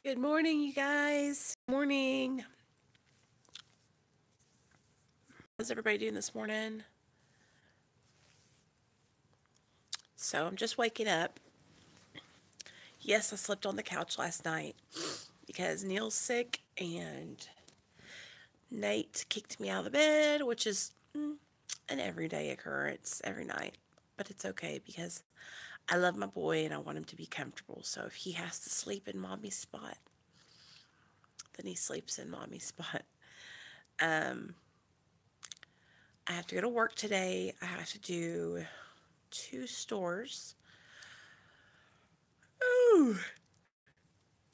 Good morning, you guys. Morning. How's everybody doing this morning? So I'm just waking up. Yes, I slept on the couch last night because Neil's sick and Nate kicked me out of the bed, which is an everyday occurrence every night. But it's okay because I love my boy and I want him to be comfortable. So if he has to sleep in mommy's spot, then he sleeps in mommy's spot. Um, I have to go to work today. I have to do 2 stores. Ooh.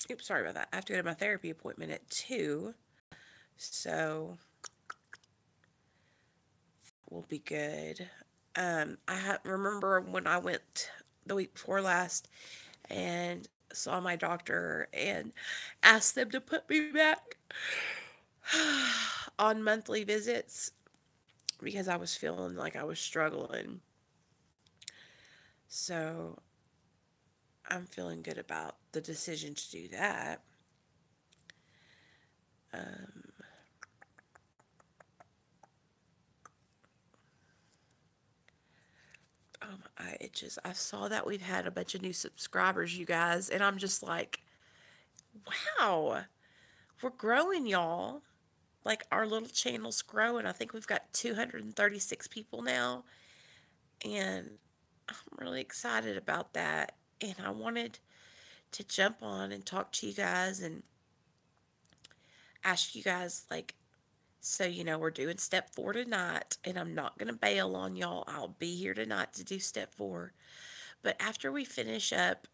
Oops, sorry about that. I have to go to my therapy appointment at 2. So will be good. Remember when I went the week before last and saw my doctor and asked them to put me back on monthly visits because I was feeling like I was struggling. So I'm feeling good about the decision to do that. Um, I saw that we've had a bunch of new subscribers, you guys, and I'm just like, wow, we're growing, y'all. Like our little channel's growing. I think we've got 236 people now, and I'm really excited about that. And I wanted to jump on and talk to you guys and ask you guys, like, so we're doing step 4 tonight, and I'm not gonna bail on y'all. I'll be here tonight to do step 4. But after we finish up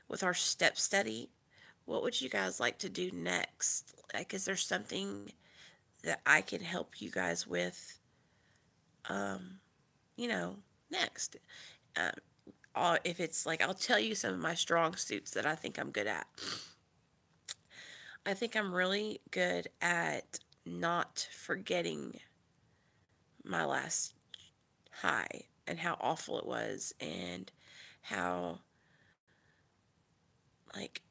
with our step study, what would you guys like to do next? Like, is there something that I can help you guys with, um, next? If it's like, I'll tell you some of my strong suits that I think I'm good at. I think I'm really good at not forgetting my last high and how awful it was and how, like,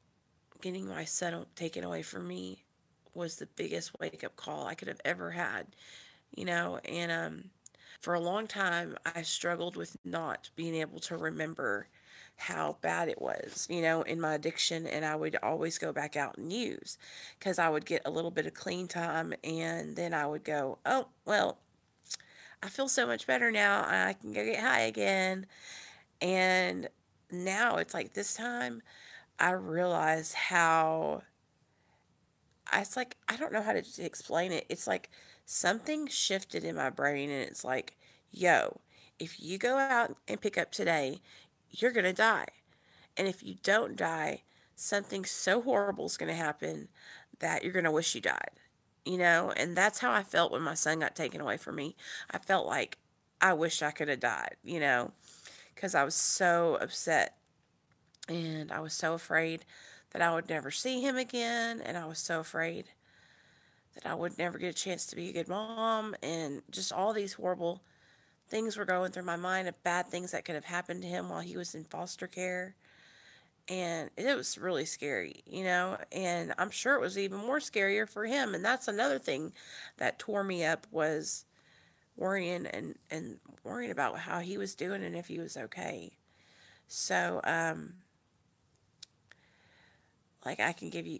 getting my son taken away from me was the biggest wake up call I could have ever had, and for a long time I struggled with not being able to remember how bad it was, in my addiction, and I would always go back out and use because I would get a little bit of clean time and then I would go, oh, well, I feel so much better now. I can go get high again. And now it's like this time I realize how it's like I don't know how to explain it. It's like something shifted in my brain and it's like, yo, if you go out and pick up today, you're going to die. And if you don't die, something so horrible is going to happen that you're going to wish you died. And that's how I felt when my son got taken away from me. I felt like I wished I could have died, because I was so upset and I was so afraid that I would never see him again, and I was so afraid that I would never get a chance to be a good mom, and just all these horrible things were going through my mind of bad things that could have happened to him while he was in foster care. And it was really scary, and I'm sure it was even more scarier for him. And that's another thing that tore me up was worrying and worrying about how he was doing and if he was okay. So, like I can give you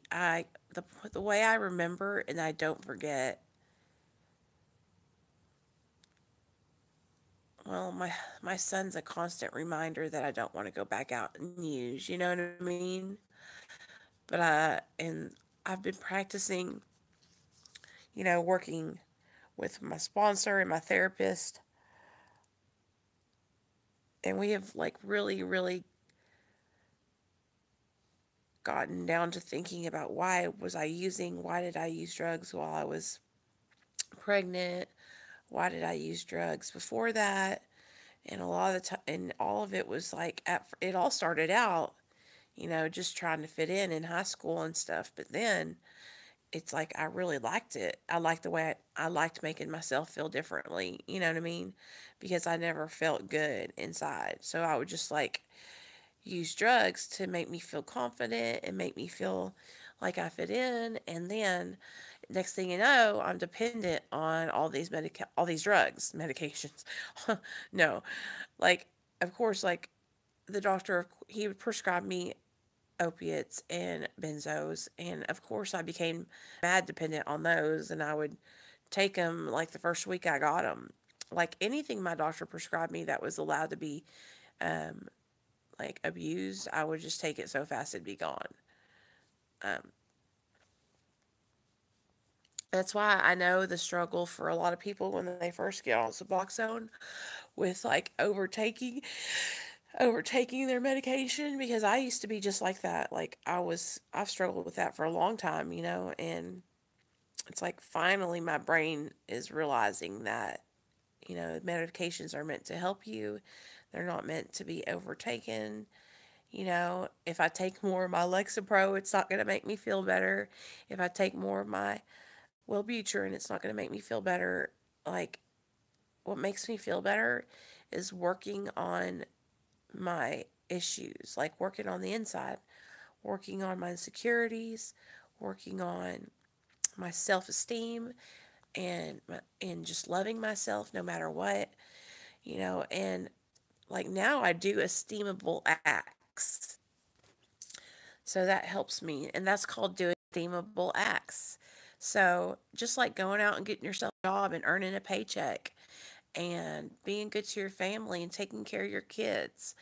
the way I remember and I don't forget. Well, my son's a constant reminder that I don't want to go back out and use. You know what I mean? But and I've been practicing, working with my sponsor and my therapist, and we have like really, really gotten down to thinking about why was I using, why did I use drugs while I was pregnant, why did I use drugs before that, and a lot of the time, and all of it was like it all started out, just trying to fit in high school and stuff, but then it's like I really liked it. I liked the way I liked making myself feel differently, you know what I mean? Because I never felt good inside. So I would just like, use drugs to make me feel confident and make me feel like I fit in. And then next thing you know, I'm dependent on all these drugs, medications. No, like, of course, like the doctor, he would prescribe me opiates and benzos, and of course I became mad dependent on those, and I would take them like the first week I got them. Like anything my doctor prescribed me that was allowed to be um, like abused, I would just take it so fast it'd be gone. Um, that's why I know the struggle for a lot of people when they first get on Suboxone with like overtaking their medication, because I used to be just like that. Like I've struggled with that for a long time, and it's like finally my brain is realizing that, medications are meant to help you. They're not meant to be overtaken. If I take more of my Lexapro, it's not going to make me feel better. If I take more of my Wellbutrin, it's not going to make me feel better. Like, what makes me feel better is working on my issues, like working on the inside, working on my insecurities, working on my self-esteem, and just loving myself no matter what, and like now I do esteemable acts. So that helps me, and that's called doing esteemable acts. So just like going out and getting yourself a job and earning a paycheck and being good to your family and taking care of your kids,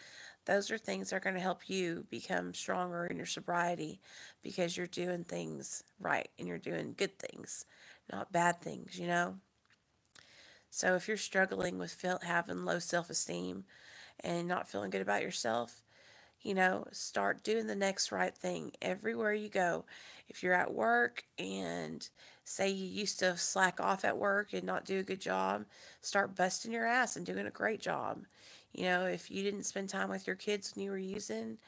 those are things that are going to help you become stronger in your sobriety, because you're doing things right and you're doing good things, not bad things. So if you're struggling with having low self esteem and not feeling good about yourself, start doing the next right thing everywhere you go. If you're at work and say you used to slack off at work and not do a good job, start busting your ass and doing a great job. If you didn't spend time with your kids when you were using,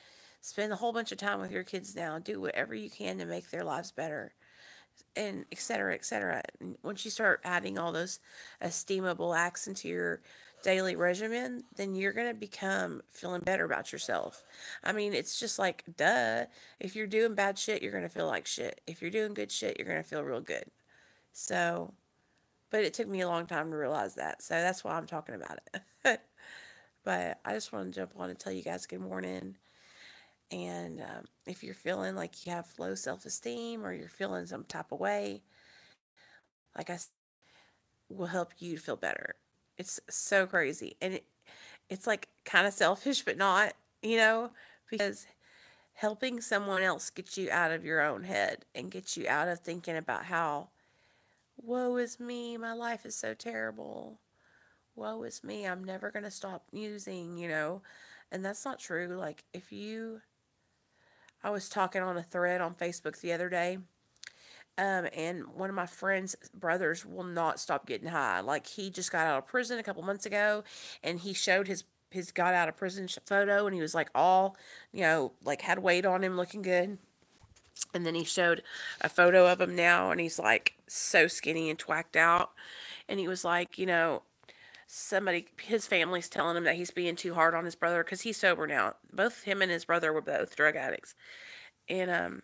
spend a whole bunch of time with your kids now. Do whatever you can to make their lives better, and et cetera, et cetera. And once you start adding all those esteemable acts into your daily regimen, then you're going to become feeling better about yourself. I mean, it's just like, duh. If you're doing bad shit, you're going to feel like shit. If you're doing good shit, you're going to feel real good. So, but it took me a long time to realize that. So that's why I'm talking about it. But I just want to jump on and tell you guys good morning. And if you're feeling like you have low self esteem or you're feeling some type of way, like I said, will help you feel better. It's so crazy. And it's like kind of selfish, but not, because helping someone else get you out of your own head and get you out of thinking about how, woe is me, my life is so terrible. Woe is me, I'm never going to stop using. And that's not true. Like, I was talking on a thread on Facebook the other day, and one of my friend's brothers will not stop getting high. Like, he just got out of prison a couple months ago, and he showed his got out of prison photo, and he was like all, like had weight on him, looking good. And then he showed a photo of him now, and he's like so skinny and twacked out. And he was like, his family's telling him that he's being too hard on his brother because he's sober now. Both him and his brother were both drug addicts. And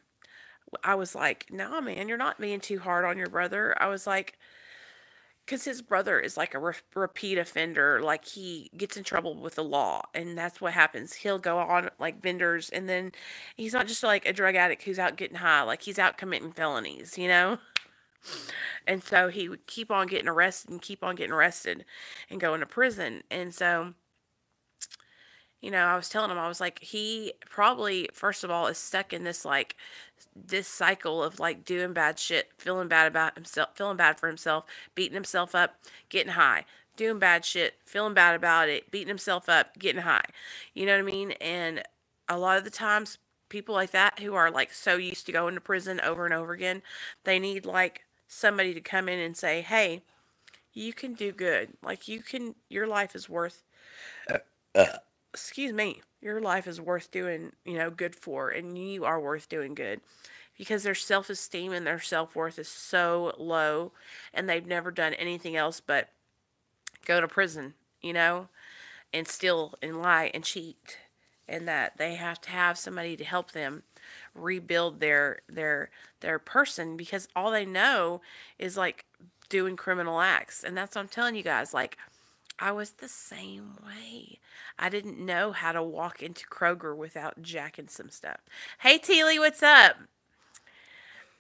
I was like, nah, man, you're not being too hard on your brother. I was like, because his brother is like a repeat offender. Like, he gets in trouble with the law, and that's what happens. He'll go on like benders, and then he's not just like a drug addict who's out getting high. Like, he's out committing felonies. And so he would keep on getting arrested and keep on getting arrested and going to prison. And so, I was telling him, I was like, he probably, first of all, is stuck in this cycle of like doing bad shit, feeling bad about himself, feeling bad for himself, beating himself up, getting high, doing bad shit, feeling bad about it, beating himself up, getting high. You know what I mean? And a lot of the times, people like that who are like so used to going to prison over and over again, they need like somebody to come in and say, hey, you can do good. Like, your life is worth, excuse me, your life is worth doing, good for, and you are worth doing good, because their self-esteem and their self-worth is so low, and they've never done anything else but go to prison, and steal and lie and cheat and that they have to have somebody to help them rebuild their person, because all they know is like doing criminal acts. And that's what I'm telling you guys, like, I was the same way. I didn't know how to walk into Kroger without jacking some stuff. Hey Teely, what's up?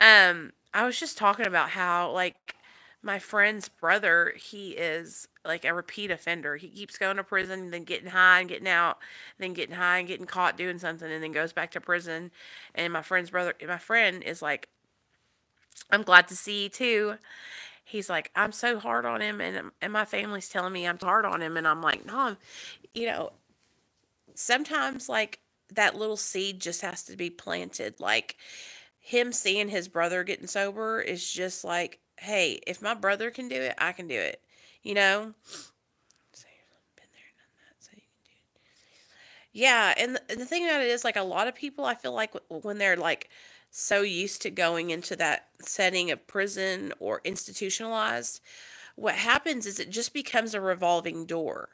I was just talking about how, like, my friend's brother, he is like a repeat offender. He keeps going to prison, then getting high and getting out, then getting high and getting caught doing something, and then goes back to prison. And my friend is like, I'm glad to see you too. He's like, I'm so hard on him, and my family's telling me I'm hard on him, and I'm like, no, you know, sometimes like that little seed just has to be planted. Like, him seeing his brother getting sober is just like, hey, if my brother can do it, I can do it. You know? So, been there, done that, so you can do it. Yeah, and the thing about it is, like, a lot of people, I feel like when they're like so used to going into that setting of prison or institutionalized, what happens is it just becomes a revolving door,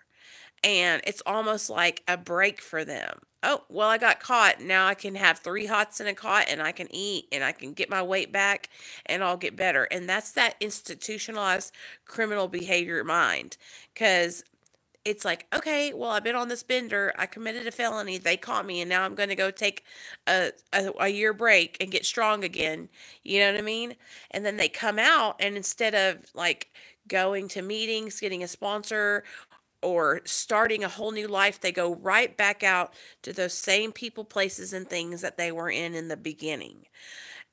and it's almost like a break for them. Oh, well, I got caught. Now I can have three hots in a cot, and I can eat, and I can get my weight back, and I'll get better. And that's that institutionalized criminal behavior mind. Because it's like, okay, well, I've been on this bender. I committed a felony. They caught me, and now I'm going to go take a year break and get strong again. You know what I mean? And then they come out, and instead of like going to meetings, getting a sponsor, or starting a whole new life, they go right back out to those same people, places, and things that they were in the beginning.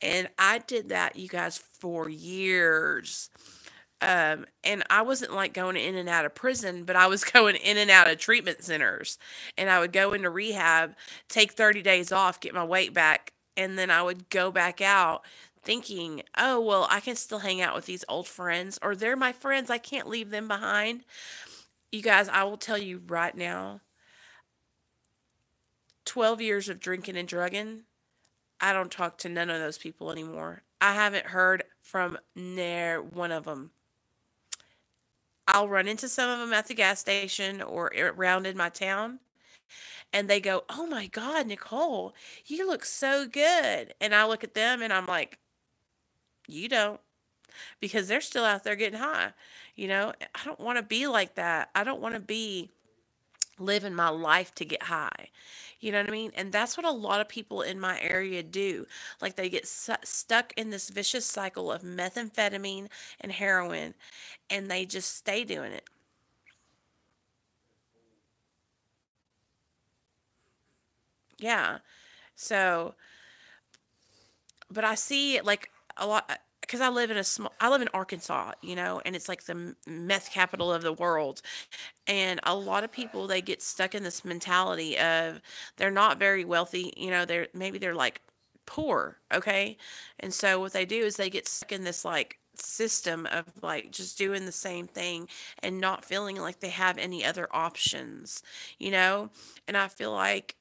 And I did that, you guys, for years. And I wasn't like going in and out of prison, but I was going in and out of treatment centers. And I would go into rehab, take 30 days off, get my weight back, and then I would go back out thinking, oh, well, I can still hang out with these old friends, or they're my friends. I can't leave them behind. You guys, I will tell you right now, 12 years of drinking and drugging, I don't talk to none of those people anymore. I haven't heard from near one of them. I'll run into some of them at the gas station or around in my town, and they go, "Oh my God, Nicole, you look so good." And I look at them and I'm like, "You don't," because they're still out there getting high. I don't want to be like that. I don't want to be living my life to get high. You know what I mean? And that's what a lot of people in my area do. Like, they get stuck in this vicious cycle of methamphetamine and heroin, and they just stay doing it. Yeah. So, but I see like a lot, because I live in Arkansas, and it's like the meth capital of the world. And a lot of people, they get stuck in this mentality of they're not very wealthy, they're like poor, okay? And so what they do is they get stuck in this like system of like just doing the same thing and not feeling like they have any other options, you know? And I feel like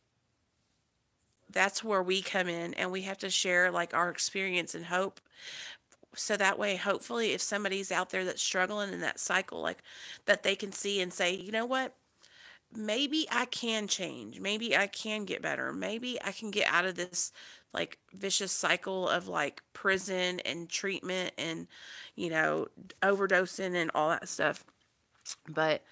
that's where we come in, and we have to share like our experience and hope, so that way, hopefully, if somebody's out there that's struggling in that cycle, like, that they can see and say, you know what, maybe I can change, maybe I can get better, maybe I can get out of this like vicious cycle of like prison and treatment and, you know overdosing and all that stuff. But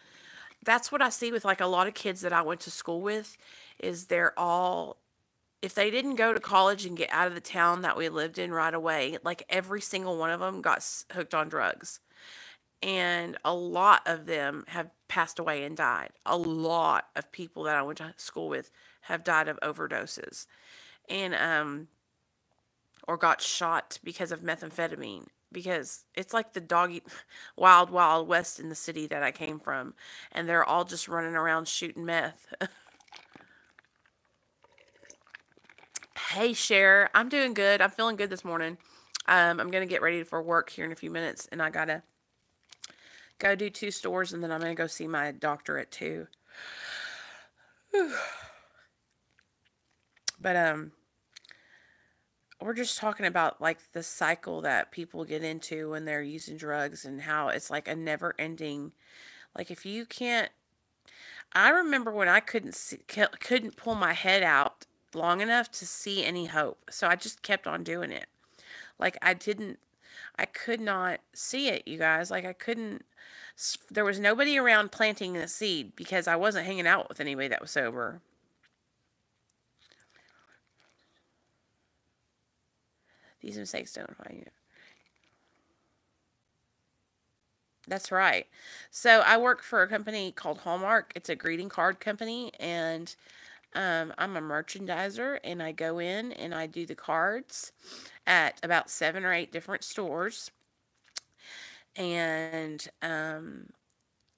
that's what I see with like a lot of kids that I went to school with, is they're all, if they didn't go to college and get out of the town that we lived in right away, like every single one of them got hooked on drugs. And a lot of them have passed away and died. A lot of people that I went to school with have died of overdoses, and or got shot because of methamphetamine, because it's like the doggy wild wild west in the city that I came from, and they're all just running around shooting meth. Hey, Cher. I'm doing good. I'm feeling good this morning. I'm going to get ready for work here in a few minutes, and I got to go do two stores, and then I'm going to go see my doctor at 2. But, we're just talking about, like, the cycle that people get into when they're using drugs, and how it's like a never ending, like, if you can't, I remember when I couldn't pull my head out long enough to see any hope. So I just kept on doing it. Like I could not see it, you guys. Like I couldn't there was nobody around planting the seed because I wasn't hanging out with anybody that was sober. These mistakes don't find you. That's right. So I work for a company called Hallmark. It's a greeting card company, and I'm a merchandiser, and I go in and I do the cards at about 7 or 8 different stores. And I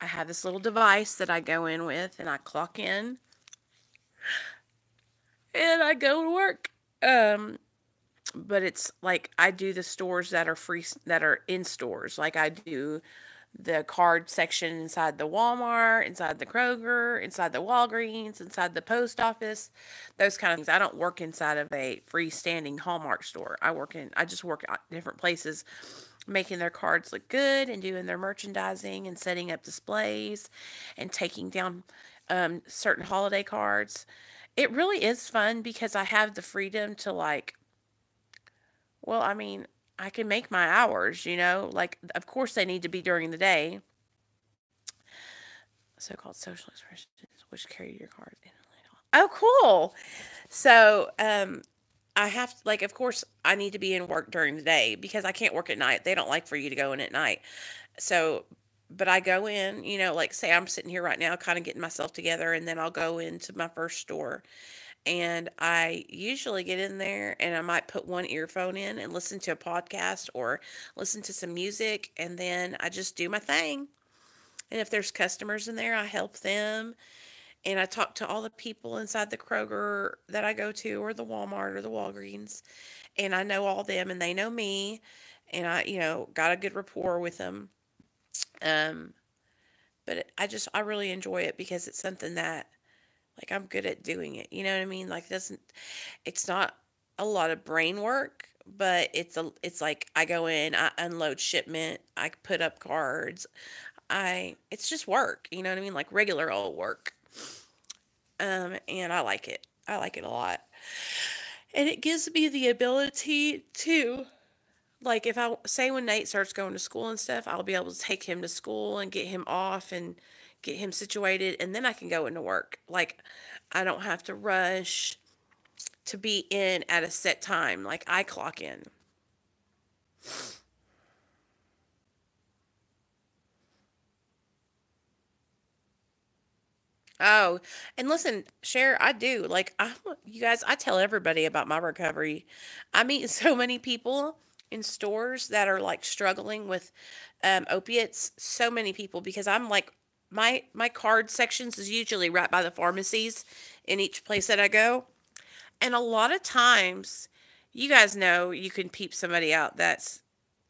have this little device that I go in with, and I clock in, and I go to work. But it's like I do the stores that are free, that are in stores. Like I do the card section inside the Walmart, inside the Kroger, inside the Walgreens, inside the post office, those kind of things. I don't work inside of a freestanding Hallmark store. I just work at different places making their cards look good and doing their merchandising and setting up displays and taking down certain holiday cards. It really is fun because I have the freedom to like, well, I mean, I can make my hours, like, of course they need to be during the day. So-called social expressions which carry your card in. Oh, cool. So, I have, like, of course, I need to be in work during the day because I can't work at night. They don't like for you to go in at night. So, but I go in, like, say I'm sitting here right now, kind of getting myself together, and then I'll go into my first store. And I usually get in there and I might put one earphone in and listen to a podcast or listen to some music, and then I just do my thing. And if there's customers in there, I help them. And I talk to all the people inside the Kroger that I go to, or the Walmart or the Walgreens. And I know all them and they know me. And I, got a good rapport with them. Um, but I really enjoy it because it's something that, like, I'm good at doing it. You know what I mean? Like, it's not a lot of brain work, but it's like I go in, I unload shipment, I put up cards. It's just work, you know what I mean? Like regular old work. And I like it. I like it a lot. And it gives me the ability to, like, if I say when Nate starts going to school and stuff, I'll be able to take him to school and get him off and get him situated, and then I can go into work. Like, I don't have to rush to be in at a set time. Like, I clock in. Oh, and listen, share, I do. Like, you guys, I tell everybody about my recovery. I meet so many people in stores that are like struggling with opiates. So many people because I'm like, my card sections is usually right by the pharmacies in each place that I go. And a lot of times, you guys know you can peep somebody out that's,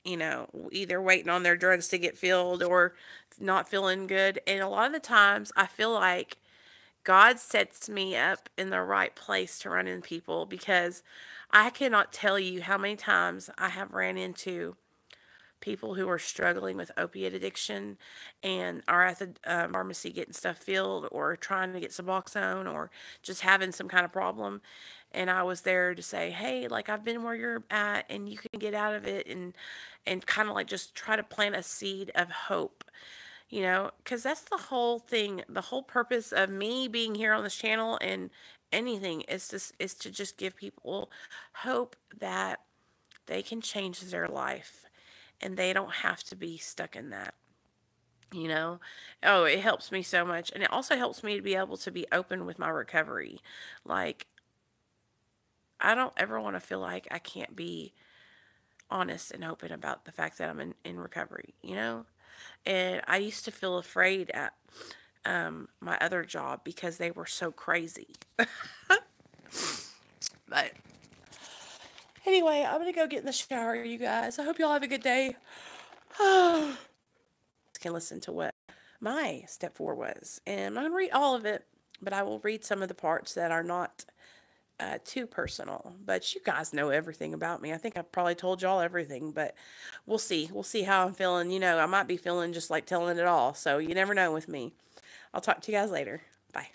either waiting on their drugs to get filled or not feeling good. And a lot of the times, I feel like God sets me up in the right place to run in people because I cannot tell you how many times I have ran into people who are struggling with opiate addiction and are at the pharmacy getting stuff filled or trying to get Suboxone or just having some kind of problem. And I was there to say, hey, like, I've been where you're at and you can get out of it, and kind of like just try to plant a seed of hope, because that's the whole thing. The whole purpose of me being here on this channel and anything is to just give people hope that they can change their life and they don't have to be stuck in that. You know, oh, it helps me so much. And it also helps me to be able to be open with my recovery. Like, I don't ever want to feel like I can't be honest and open about the fact that I'm in recovery, And I used to feel afraid at my other job because they were so crazy. But anyway, I'm going to go get in the shower, you guys. I hope y'all have a good day. Can listen to what my step 4 was. And I'm not going to read all of it, but I will read some of the parts that are not too personal. But you guys know everything about me. I think I probably told y'all everything, but we'll see. We'll see how I'm feeling. I might be feeling just like telling it all. So you never know with me. I'll talk to you guys later. Bye.